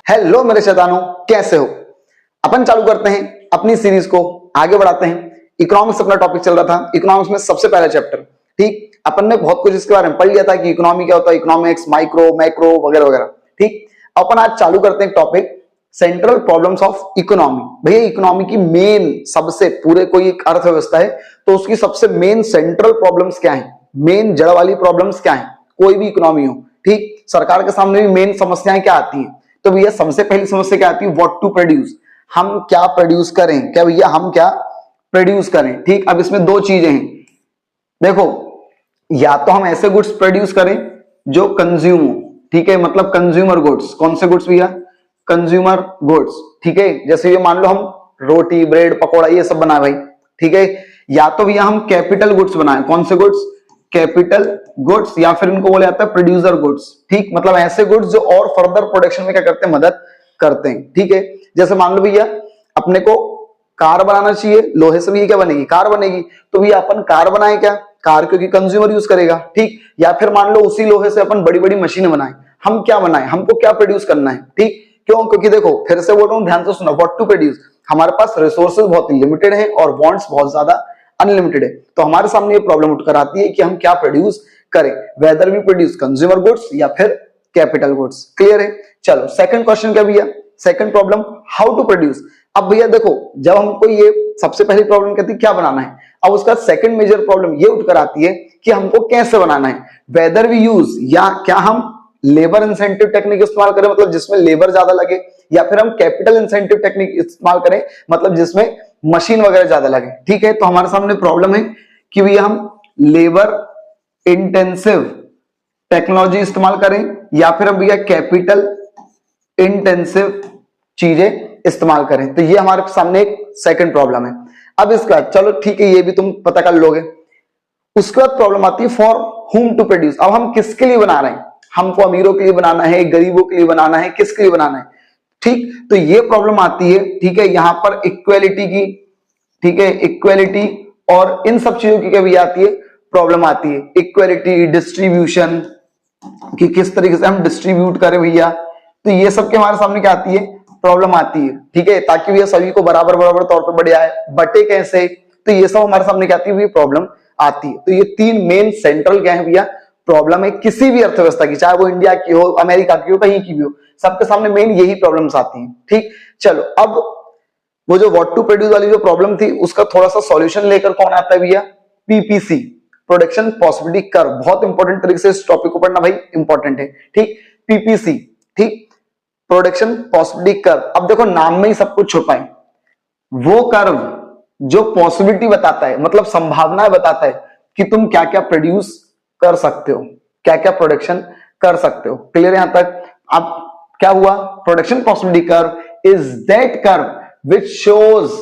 Hello मेरे शैतानों, कैसे हो? अपन चालू करते हैं अपनी सीरीज को, आगे बढ़ाते हैं। इकोनॉमिक्स अपना टॉपिक चल रहा था। इकोनॉमिक्स में सबसे पहला चैप्टर, ठीक, अपन ने बहुत कुछ इसके बारे में पढ़ लिया था कि इकोनॉमी क्या होता है, इकोनॉमिक्स, माइक्रो, मैक्रो वगैरह वगैरह। ठीक, अपन आज चालू करते हैं topic central problems of economy. भैया इकोनॉमी की मेन, सबसे, पूरे कोई एक अर्थव्यवस्था है तो उसकी सबसे मेन सेंट्रल प्रॉब्लम्स क्या है, मेन जड़ वाली प्रॉब्लम्स क्या है, कोई भी इकोनॉमी हो। ठीक, सरकार के सामने भी मेन समस्याएं क्या आती हैं? तो भैया सबसे पहली समस्या क्या आती है? व्हाट टू प्रोड्यूस, हम क्या प्रोड्यूस करें, क्या भैया हम क्या प्रोड्यूस करें। ठीक, अब इसमें दो चीजें हैं। देखो, या तो हम ऐसे गुड्स प्रोड्यूस करें जो कंज्यूम हो, ठीक है, मतलब कंज्यूमर गुड्स। कौन से गुड्स भैया? Consumer goods. ठीक है, जैसे ये मान लो हम रोटी, ब्रेड, पकौड़ा ये सब बनाए भाई, ठीक है। या तो भैया हम कैपिटल गुड्स बनाए। कौन से गुड्स? कैपिटल गुड्स, या फिर इनको बोला जाता है प्रोड्यूसर गुड्स। ठीक, मतलब ऐसे गुड्स जो और फर्दर प्रोडक्शन में क्या करते हैं, मदद करते हैं। ठीक है, जैसे मान लो भैया अपने को कार बनाना चाहिए, लोहे से भी क्या बनेगी? कार बनेगी। तो भैया अपन कार बनाए क्या? कार क्योंकि कंज्यूमर यूज करेगा। ठीक, या फिर मान लो उसी लोहे से अपन बड़ी बड़ी मशीनें बनाए। हम क्या बनाए, हमको क्या प्रोड्यूस करना है? ठीक, क्यों? क्योंकि देखो, फिर से बोल रहा हूं, ध्यान से सुनो, व्हाट टू प्रोड्यूस। हमारे पास रिसोर्सेज बहुत लिमिटेड है और वांट्स बहुत ज्यादा अनलिमिटेड है। तो हमारे सामने ये प्रॉब्लम उठकर आती है कि हम क्या प्रोड्यूस करें, whether we produce consumer goods या फिर कैपिटल गुड्स। क्लियर है? चलो सेकंड क्वेश्चन क्या भैया? Second problem, how to produce. अब भैया देखो, जब हमको ये सबसे पहली प्रॉब्लम कहती है क्या बनाना है, अब उसका सेकंड मेजर प्रॉब्लम ये उठकर आती है कि हमको कैसे बनाना है। वेदर वी यूज, या क्या हम लेबर इंसेंटिव टेक्निक इस्तेमाल करें, मतलब जिसमें लेबर ज्यादा लगे, या फिर हम कैपिटल इंसेंटिव टेक्निक इस्तेमाल करें, मतलब जिसमें मशीन वगैरह ज्यादा लगे। ठीक है, तो हमारे सामने प्रॉब्लम है कि भैया हम लेबर इंटेंसिव टेक्नोलॉजी इस्तेमाल करें या फिर हम भैया कैपिटल इंटेंसिव चीजें इस्तेमाल करें। तो ये हमारे सामने एक सेकंड प्रॉब्लम है। अब इसका चलो ठीक है, ये भी तुम पता कर लोगे। उसके बाद प्रॉब्लम आती है फॉर हुम टू प्रोड्यूस। अब हम किसके लिए बना रहे हैं? हमको अमीरों के लिए बनाना है, गरीबों के लिए बनाना है, किसके लिए बनाना है? ठीक, तो ये प्रॉब्लम आती है, ठीक है, यहां पर इक्वेलिटी की, ठीक है, इक्वेलिटी और इन सब चीजों की क्या भी आती है, प्रॉब्लम आती है। इक्वेलिटी, डिस्ट्रीब्यूशन, कि किस तरीके से हम डिस्ट्रीब्यूट करें भैया, तो ये सब के हमारे सामने क्या आती है, प्रॉब्लम आती है। ठीक है, ताकि भैया सभी को बराबर बराबर तौर पर बढ़ जाए, बटे कैसे, तो ये सब हमारे सामने क्या आती है, प्रॉब्लम आती है। तो ये तीन मेन सेंट्रल क्या है भैया, प्रॉब्लम है किसी भी अर्थव्यवस्था की, चाहे वो इंडिया की हो, अमेरिका की हो, कहीं की भी हो, सबके सामने मेन यही प्रॉब्लम्स आती हैं। ठीक, चलो अब वो जो व्हाट टू प्रोड्यूस वाली जो प्रॉब्लम थी उसका थोड़ा सा सॉल्यूशन लेकर कौन आता है भैया? PPC, production possibility curve. बहुत इंपॉर्टेंट तरीके से इस टॉपिक को पढ़ना भाई, इंपॉर्टेंट है। ठीक, पीपीसी, ठीक, प्रोडक्शन पॉसिबिलिटी कर्व। अब देखो नाम में ही सब कुछ छुपा है। वो कर्व जो पॉसिबिलिटी बताता है, मतलब संभावनाएं बताता है कि तुम क्या क्या प्रोड्यूस कर सकते हो, क्या क्या प्रोडक्शन कर सकते हो। क्लियर यहां तक? अब क्या हुआ? Production possibility curve is that curve which shows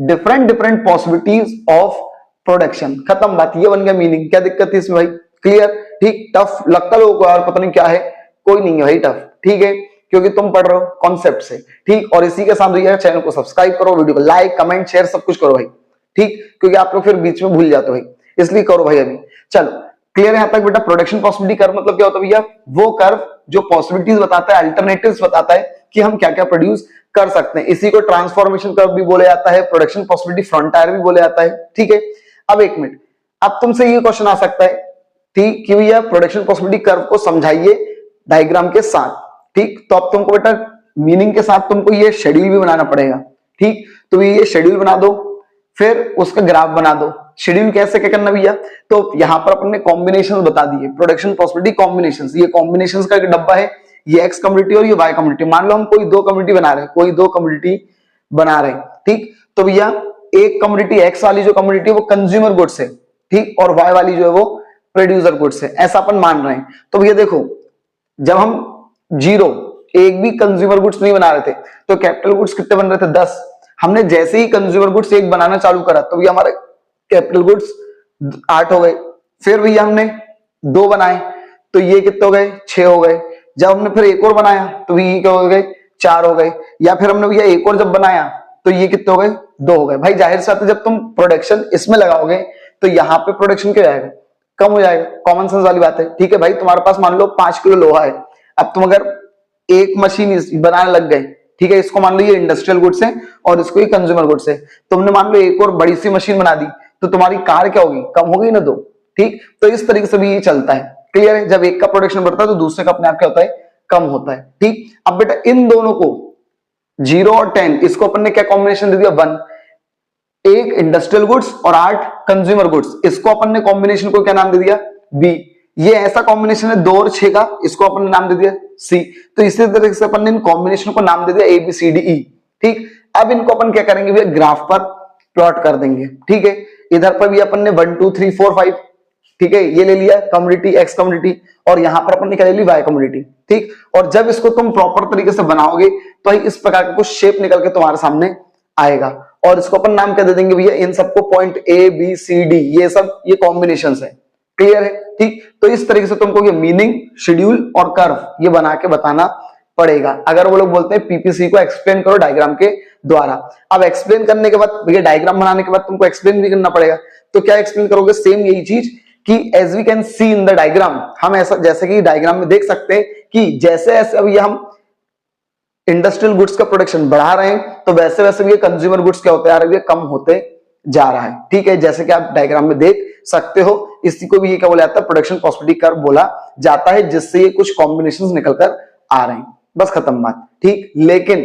different possibilities of production। खत्म बात, ये बन गया मीनिंग। क्या दिक्कत थी इसमें भाई? क्लियर? ठीक, टफ लगता लोगों को यार, पता नहीं क्या है, कोई नहीं है भाई टफ। ठीक है, क्योंकि तुम पढ़ रहे हो कॉन्सेप्ट से। ठीक, और इसी के साथ भैया चैनल को सब्सक्राइब करो, वीडियो को लाइक, कमेंट, शेयर सब कुछ करो भाई। ठीक, क्योंकि आप लोग फिर बीच में भूल जाते हो भाई, इसलिए करो भाई अभी। चलो क्लियर यहां तक बेटा? प्रोडक्शन पॉसिबिलिटी कर्व मतलब क्या होता है भैया? वो कर्व जो पॉसिबिलिटीज बताता है, अल्टरनेटिव्स बताता है कि हम क्या क्या प्रोड्यूस कर सकते हैं। इसी को ट्रांसफॉर्मेशन कर्व भी बोला जाता है, प्रोडक्शन पॉसिबिलिटी फ्रंटायर भी बोला जाता है। ठीक है, अब एक मिनट, अब तुमसे ये क्वेश्चन आ सकता है, ठीक, कि भैया प्रोडक्शन पॉसिबिलिटी कर्व को समझाइए डायग्राम के साथ। ठीक, तो अब तुमको बेटा मीनिंग के साथ तुमको ये शेड्यूल भी बनाना पड़ेगा। ठीक, तो ये शेड्यूल बना दो, फिर उसका ग्राफ बना दो। शेड्यूल कैसे क्या करना भैया? तो यहां पर अपन ने कॉम्बिनेशन बता दिए, प्रोडक्शन पॉसिबिलिटी कॉम्बिनेशंस। ये कॉम्बिनेशंस का एक डब्बा है, ये एक्स कम्युनिटी और ये वाई कम्युनिटी। मान लो हम कोई दो कम्युनिटी बना रहे हैं, कोई दो कम्युनिटी बना रहे हैं। ठीक, तो भैया एक कम्युनिटी एक्स वाली जो कम्युनिटी है वो कंज्यूमर गुड्स है, ठीक, और वाई वाली जो है वो प्रोड्यूसर गुड्स है, ऐसा अपन मान रहे हैं। तो भैया देखो, जब हम जीरो, एक भी कंज्यूमर गुड्स नहीं बना रहे थे, तो कैपिटल गुड्स कितने बन रहे थे? 10। हमने जैसे ही कंज्यूमर गुड्स एक बनाना चालू करा तो भैया हमारे कैपिटल गुड्स 8 हो गए। फिर भैया हमने 2 बनाए तो ये कितने हो गए? 6 हो गए। जब हमने फिर एक और बनाया तो ये क्या हो गए? 4 हो गए। या फिर हमने भैया एक और जब बनाया तो ये कितने हो गए? 2 हो गए। भाई जाहिर सी बात है, जब तुम प्रोडक्शन इसमें लगाओगे तो यहाँ पे प्रोडक्शन क्या जाएगा? कम हो जाएगा। कॉमन सेंस वाली बात है। ठीक है भाई, तुम्हारे पास मान लो 5 किलो लोहा है, अब तुम अगर एक मशीन बनाने लग गए, ठीक है, इसको मान लो ये इंडस्ट्रियल गुड्स है और इसको ये कंज्यूमर गुड्स है, तुमने मान लो एक और बड़ी सी मशीन बना दी, तो तुम्हारी कार क्या होगी, कम हो गई ना दो। ठीक, तो इस तरीके से भी ये चलता है। क्लियर है, जब एक का प्रोडक्शन बढ़ता है तो दूसरे का अपने आप क्या होता है, कम होता है। ठीक, अब बेटा इन दोनों को 0 और 10 इसको अपन ने क्या कॉम्बिनेशन दे दिया, 1, एक इंडस्ट्रियल गुड्स और 8 कंज्यूमर गुड्स, इसको अपन ने कॉम्बिनेशन को क्या नाम दे दिया, बी। ये ऐसा कॉम्बिनेशन है 2 और 6 का, इसको अपन ने नाम दे दिया सी। तो इसी तरीके से अपन ने इन कॉम्बिनेशन को नाम दे दिया ए बी सी डी ई। ठीक, अब इनको अपन क्या करेंगे भैया, ग्राफ पर प्लॉट कर देंगे। ठीक है, इधर पर भी अपन ने 1 2 3 4 5, ठीक है, ये ले लिया कम्युनिटी एक्स कम्युनिटी, और यहां पर अपन ने क्या ले ली, वाई कम्युनिटी। ठीक, और जब इसको तुम प्रॉपर तरीके से बनाओगे तो इस प्रकार का कुछ शेप निकल के तुम्हारे सामने आएगा, और इसको अपन नाम क्या दे देंगे भैया, इन सबको point A B C D, ये सब ये कॉम्बिनेशंस है। क्लियर है। ठीक, तो इस तरीके से तुमको ये मीनिंग, शेड्यूल और कर्व ये बना के बताना पड़ेगा। अगर वो लोग बोलते हैं पीपीसी को एक्सप्लेन करो डायग्राम के द्वारा, अब एक्सप्लेन करने के बाद भैया डायग्राम बनाने के बाद तुमको एक्सप्लेन भी करना पड़ेगा, तो क्या एक्सप्लेन करोगे, सेम यही चीज कि as we can see in the diagram, हम ऐसा जैसे कि डायग्राम में देख सकते हैं कि जैसे जैसे अभी हम इंडस्ट्रियल गुड्स का प्रोडक्शन बढ़ा रहे हैं तो वैसे वैसे भी कंज्यूमर गुड्स क्या होते जा रहे हैं, कम होते जा रहा है। ठीक है, जैसे कि आप डायग्राम में देख सकते हो, इसी को भी ये क्या बोला जाता है, प्रोडक्शन प्रॉस्पेरिटी कर्व बोला जाता है, जिससे ये कुछ कॉम्बिनेशंस निकल कर आ रहे हैं। बस खत्म बात। ठीक, लेकिन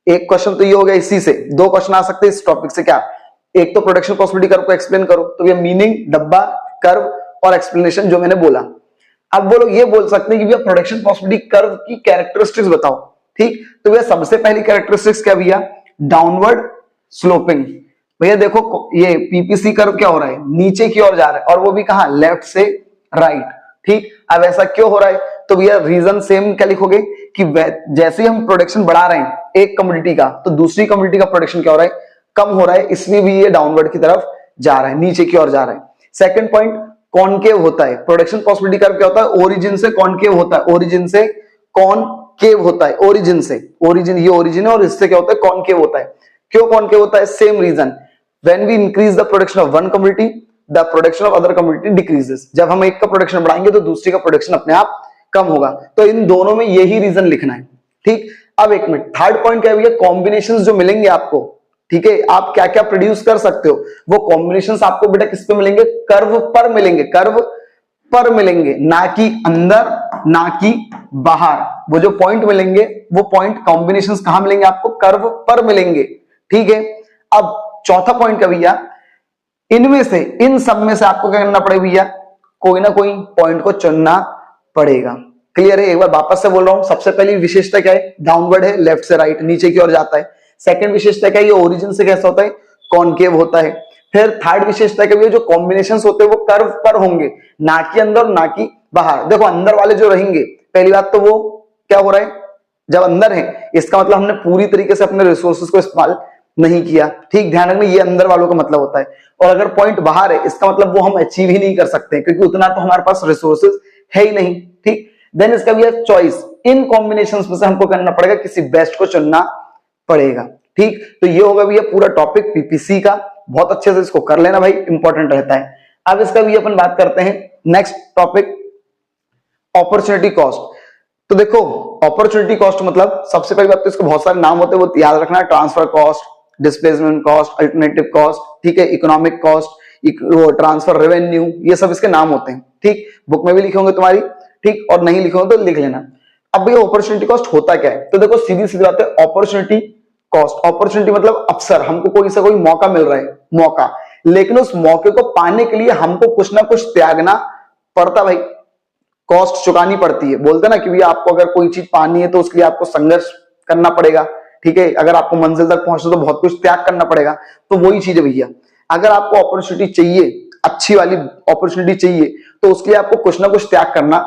एक क्वेश्चन तो ये हो गया, इसी से 2 क्वेश्चन आ सकते हैं इस टॉपिक से। क्या, एक तो प्रोडक्शन प्रॉस्पेरिटी कर्व को एक्सप्लेन करो, तो ये मीनिंग, डब्बा, कर्व और एक्सप्लेनेशन जो मैंने बोला। अब वो लोग ये बोल सकते हैं कि भैया प्रोडक्शन प्रॉस्पेरिटी कर्व की कैरेक्टरिस्टिक्स बताओ। ठीक, तो भैया सबसे पहली कैरेक्टरिस्टिक्स क्या भैया, डाउनवर्ड स्लोपिंग। भैया देखो ये पीपीसी कर्व क्या हो रहा है, नीचे की ओर जा रहा है, और वो भी कहां, लेफ्ट से राइट। ठीक, अब ऐसा क्यों हो रहा है, तो भैया रीजन सेम क्या लिखोगे कि जैसे ही हम प्रोडक्शन बढ़ा रहे हैं एक कम्युनिटी का, तो दूसरी कम्युनिटी का प्रोडक्शन क्या हो रहा है, कम हो रहा है, इसलिए भी ये डाउनवर्ड की तरफ जा रहा है, नीचे की ओर जा रहा है। सेकंड पॉइंट, कॉनकेव होता है। प्रोडक्शन प्रॉस्पेरिटी कर्व क्या होता है, ओरिजिन से कॉनकेव होता है, ओरिजिन से कॉनकेव होता है, ओरिजिन से, ओरिजिन ये ओरिजिन है और इससे क्या होता है, कॉनकेव होता है। क्यों कॉनकेव होता है, same reason, when we increase the production of one community the production of other community decreases. जब हम एक का प्रोडक्शन बढ़ाएंगे तो दूसरी का प्रोडक्शन अपने आप कम होगा। तो इन दोनों में यही रीजन लिखना है। ठीक, अब एक मिनट, थर्ड पॉइंट क्या है भैया, कॉम्बिनेशंस जो मिलेंगे आपको, ठीक है, आप क्या क्या प्रोड्यूस कर सकते हो, वो कॉम्बिनेशंस आपको बेटा किस पे मिलेंगे, कर्व पर मिलेंगे, कर्व पर मिलेंगे, ना कि अंदर ना कि बाहर। वो जो पॉइंट मिलेंगे वो पॉइंट कॉम्बिनेशंस कहां मिलेंगे आपको, कर्व पर मिलेंगे। ठीक है, अब चौथा पॉइंट क्या भैया, इनमें से, इन सब में से आपको क्या करना पड़ेगा भैया, कोई ना कोई पॉइंट को चुनना पड़ेगा। क्लियर है, एक बार वापस से बोल रहा हूं, सबसे पहली विशेषता क्या है, डाउनवर्ड है, लेफ्ट से राइट, नीचे की ओर जाता है। सेकंड विशेषता क्या है, ये ओरिजिन से कैसा होता है, कॉनकेव होता है। फिर थर्ड विशेषता क्या है, जो कॉम्बिनेशंस होते हैं वो कर्व पर होंगे, ना कि अंदर ना कि बाहर। देखो अंदर वाले जो रहेंगे, पहली बात तो वो क्या हो रहा है, जब अंदर है इसका मतलब हमने पूरी तरीके से अपने रिसोर्सेज को इस्तेमाल नहीं किया। ठीक, ध्यान रखना, ये अंदर वालों का मतलब होता है। और अगर पॉइंट बाहर है, इसका मतलब वो हम अचीव ही नहीं कर सकते, क्योंकि उतना तो हमारे पास रिसोर्सेज है ही नहीं। ठीक, देन इसका भी है चॉइस, इन कॉम्बिनेशंस में से हमको करना पड़ेगा, किसी बेस्ट को चुनना पड़ेगा। ठीक, तो ये होगा भैया पूरा टॉपिक पीपीसी का, बहुत अच्छे से इसको कर लेना भाई, इंपॉर्टेंट रहता है। अब इसका भी अपन बात करते हैं, नेक्स्ट टॉपिक अपॉर्चुनिटी कॉस्ट। तो देखो अपॉर्चुनिटी कॉस्ट मतलब सबसे पहली बात तो इसके बहुत सारे नाम होते हैं, वो याद रखना, transfer cost, displacement cost, alternative cost, ठीक है, इकोनॉमिक कॉस्ट, ट्रांसफर रेवेन्यू, ये सब इसके नाम होते हैं। ठीक, बुक में भी लिखे होंगे तुम्हारी, ठीक, और नहीं लिखे होंगे तो लिख लेना। अब ये अपॉर्चुनिटी कॉस्ट होता क्या है, तो देखो सीधी सीधी बात है, अपॉर्चुनिटी कॉस्ट, अपॉर्चुनिटी मतलब अवसर, हमको कोई सा कोई मौका मिल रहा है, मौका, लेकिन उस मौके को पाने के लिए हमको कुछ ना कुछ त्यागना पड़ता भाई, कॉस्ट चुकानी पड़ती है। बोलते ना कि भैया आपको अगर कोई चीज पानी है तो उसके लिए आपको संघर्ष करना पड़ेगा। ठीक है, अगर आपको मंजिल तक पहुंचना तो बहुत कुछ त्याग करना पड़ेगा, तो वही चीज है भैया। अगर आपको अपॉर्चुनिटी चाहिए, अच्छी वाली अपॉर्चुनिटी चाहिए, तो उसके लिए आपको कुछ ना कुछ त्याग करना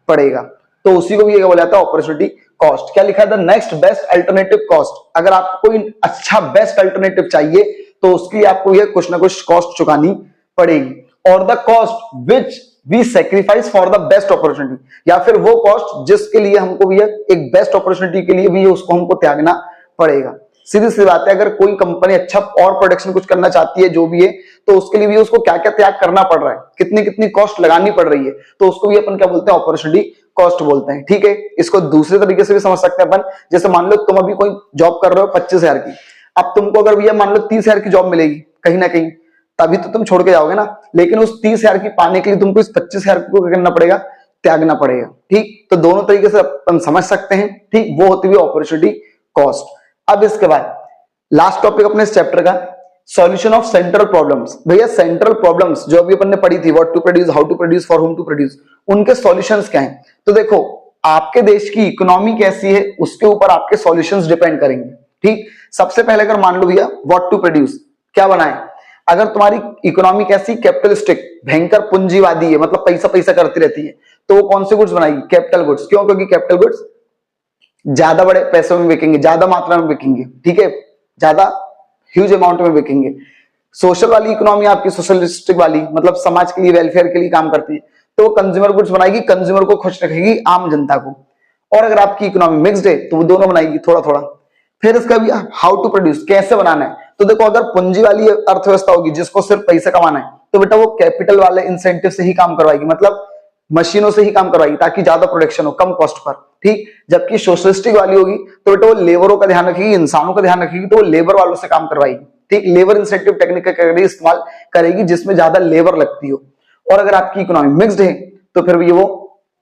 पड़ेगा, तो उसी को भी क्या बोला जाता है, अपॉर्चुनिटी कॉस्ट। क्या लिखा है, the next best alternative cost. अगर आपको कोई अच्छा बेस्ट अल्टरनेटिव चाहिए तो उसके लिए आपको ये कुछ ना कुछ कॉस्ट चुकानी पड़ेगी। और the cost which we sacrifice for the best opportunity, या फिर वो कॉस्ट जिसके लिए हमको भी एक बेस्ट अपॉर्चुनिटी के लिए भी उसको हमको त्यागना पड़ेगा। सीधी सी बात है, अगर कोई कंपनी अच्छा और प्रोडक्शन कुछ करना चाहती है जो भी है, तो उसके लिए भी उसको क्या क्या त्याग करना पड़ रहा है, कितनी कितनी कॉस्ट लगानी पड़ रही है, तो उसको भी अपन क्या बोलते हैं, अपॉर्चुनिटी कॉस्ट बोलते हैं। ठीक है, इसको दूसरे तरीके से भी समझ सकते हैं अपन। जैसे मान लो तुम अभी कोई जॉब कर रहे हो 25,000 की, अब तुमको अगर भैया मान लो 30,000 की जॉब मिलेगी कहीं ना कहीं, तभी तो तुम छोड़ के जाओगे ना। लेकिन उस 30,000 की पाने के लिए तुमको इस 25,000 को क्या करना पड़ेगा, त्यागना पड़ेगा। ठीक, तो दोनों तरीके से अपन समझ सकते हैं। ठीक, वो होती हुई अपॉर्चुनिटी कॉस्ट। अब इसके बाद लास्ट टॉपिक अपने इस चैप्टर का, सॉल्यूशन ऑफ सेंट्रल प्रॉब्लम्स। भैया सेंट्रल प्रॉब्लम्स जो अभी अपन ने पढ़ी थी, what to produce, how to produce, for whom to produce, उनके सॉल्यूशंस क्या हैं। तो देखो, आपके देश की इकोनॉमी कैसी है उसके ऊपर आपके सॉल्यूशंस डिपेंड करेंगे। ठीक, सबसे पहले अगर मान लो भैया व्हाट टू प्रोड्यूस, क्या बनाए, अगर तुम्हारी इकोनॉमी कैसी, कैपिटलिस्टिक, भयंकर पूंजीवादी है, मतलब पैसा पैसा करती रहती है, तो वो कौन से गुड्स बनाएगी, कैपिटल गुड्स। क्यों, क्योंकि कैपिटल गुड्स ज्यादा बड़े पैसों में बिकेंगे, ज्यादा मात्रा में बिकेंगे। ठीक है, ज्यादा ह्यूज अमाउंट में बिकेंगे। सोशल वाली इकोनॉमी आपकी, सोशलिस्टिक वाली, मतलब समाज के लिए, वेलफेयर के लिए काम करती है, तो वो कंज्यूमर गुड्स बनाएगी, कंज्यूमर को खुश रखेगी, आम जनता को। और अगर आपकी इकोनॉमी मिक्स्ड है तो वो दोनों बनाएगी थोड़ा थोड़ा। फिर इसका भी हाउ टू प्रोड्यूस, कैसे बनाना है। तो देखो, अगर पूंजी वाली अर्थव्यवस्था होगी जिसको सिर्फ पैसा कमाना है, तो बेटा वो कैपिटल वाले इंसेंटिव से ही काम करवाएगी, मतलब मशीनों से ही काम करवाएगी ताकि ज्यादा प्रोडक्शन हो कम कॉस्ट पर। ठीक, जबकि सोशलिस्टिक वाली होगी तो बेटा वो लेबरों का ध्यान रखेगी, इंसानों का ध्यान रखेगी, तो वो लेबर वालों से काम करवाएगी। ठीक, लेबर इंसेंटिव टेक्निक का इस्तेमाल करेगी जिसमें ज्यादा लेबर लगती हो। और अगर आपकी इकोनॉमी मिक्स्ड है तो फिर भी वो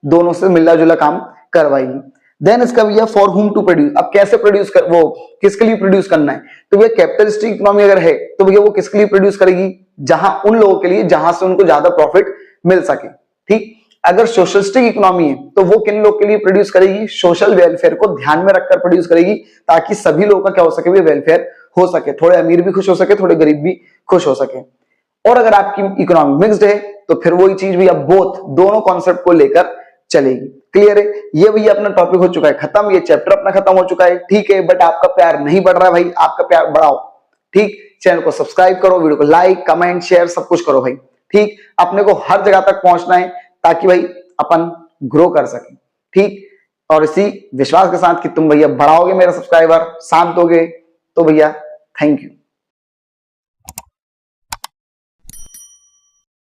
दोनों से मिला जुला काम करवाएगी। देन इसका भैया फॉर हुम टू प्रोड्यूस, अब कैसे प्रोड्यूस कर, वो किसके लिए प्रोड्यूस करना है। तो भैया कैपिटलिस्टिक इकोनॉमी अगर है तो भैया वो किसके लिए प्रोड्यूस करेगी, जहां उन लोगों के लिए जहां से उनको ज्यादा प्रॉफिट मिल सके। ठीक, अगर सोशलिस्टिक इकोनॉमी है तो वो किन लोग के लिए प्रोड्यूस करेगी, सोशल वेलफेयर को ध्यान में रखकर प्रोड्यूस करेगी, ताकि सभी लोगों का क्या हो सके, वेलफेयर हो सके, थोड़े अमीर भी खुश हो सके, थोड़े गरीब भी खुश हो सके। और अगर आपकी इकोनॉमी मिक्स्ड है तो फिर वही चीज भैया बोथ, दोनों कॉन्सेप्ट को लेकर चलेगी। क्लियर है, ये भैया अपना टॉपिक हो चुका है खत्म, ये चैप्टर अपना खत्म हो चुका है। ठीक है, बट आपका प्यार नहीं बढ़ रहा है भाई, आपका प्यार बढ़ाओ। ठीक, चैनल को सब्सक्राइब करो, वीडियो को लाइक कमेंट शेयर सब कुछ करो भाई। ठीक, अपने को हर जगह तक पहुंचना है ताकि भाई अपन ग्रो कर सके। ठीक, और इसी विश्वास के साथ कि तुम भैया बढ़ाओगे मेरे सब्सक्राइबर, शांत होगे, तो भैया थैंक यू।